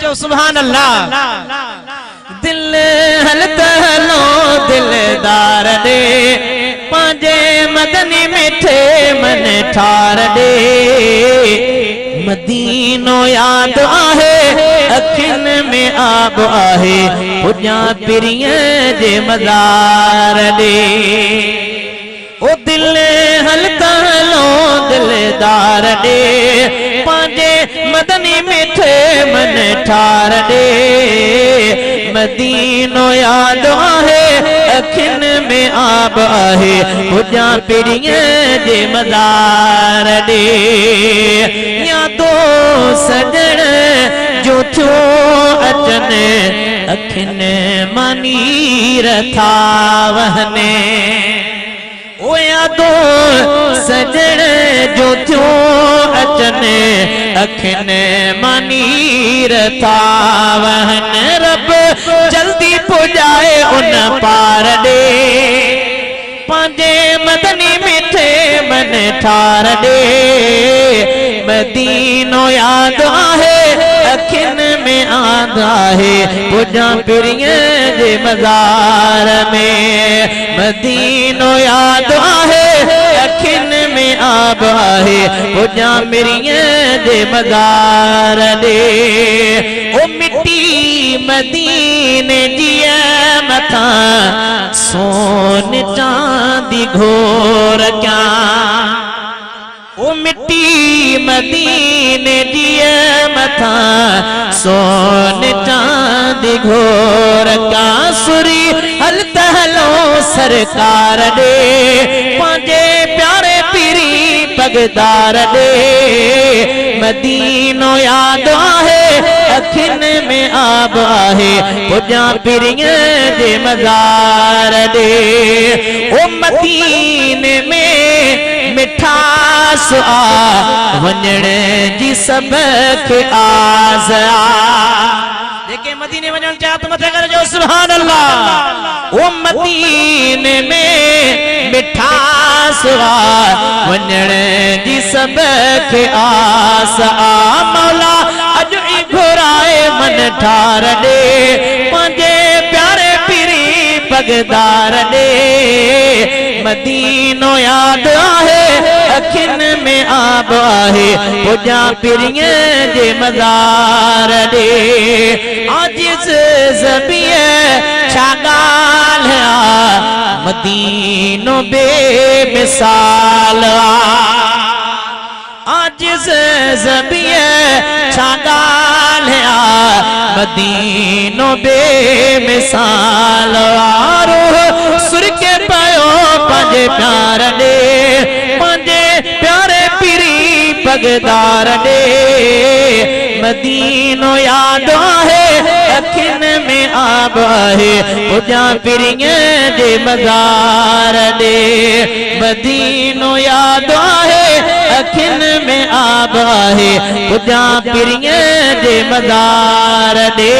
जो सुभान अल्लाह दिल हलतलो दिलदार दे पांजे मदनी मिठे मन ठार दे मदीनो याद आहे अखिन में आब आहे पुजा पिरिय जे मज़ार दे ओ दिल हलतलो दिलदार दे पांजे मदनी मिठे मन ठार दे मदीनो याद आहे अखिन में आब आहे पुजा पिरिय जे मज़ार दे यादो सजण जो थियो अचन अखिन मनीर था वहने ओ यादो सजण जो थियो अचन अखिन मनीर था वहन रब जल्दी पुजाए उन पार दे पांजे मदनी मिठे मन ठार दे मदीनो याद आहे अखिन में आंद आहे पुजा पिरिय जे मज़ार में मदीनो याद आहे अखिन में आब आहे पुजा पिरिय जे मज़ार दे ओ मिट्टी मदीने जिया मथा सोन चांदी घोर क्या ओ मिट्टी मदीने दिए मथा सोन चांदी घोर का सुरी हल तहलो सरकार दे पांजे प्यारे पीरी पगदार दे मदीनो याद आहे अखिन में आब आहे पुजा पिरिय जे मज़ार दे ओ मदीने में मिठास आ वञण जी सब खे आस आ जेके मदीने वञण चाह त मथे कर जो सुभान अल्लाह ओ मदीने में मिठास आ वञण जी सब खे आस आ मौला अज ई घुराए मन ठार दे पंहिंजे प्यारे पीरी पगदार दे मदीनो याद आहे अखिन में आब आहे पुजा पिरिय जे मज़ार दे आजिज़ ज़बिय छा ॻाल्हि आ मदीनो बेमिसाल आ आजिज़ ज़बिय छा ॻाल्हि आ मदीनो बेमिसाल आ रूह सुरके पयो पंहिंजे प्यार दे पंहिंजे प्यारे पीरी पगदार दे मदीनो याद आहे अखिन में आब आहे पुजा पिरिय जे मज़ार दे मदीनो याद आहे अखिन में आब आहे पुजा पिरिय जे मज़ार दे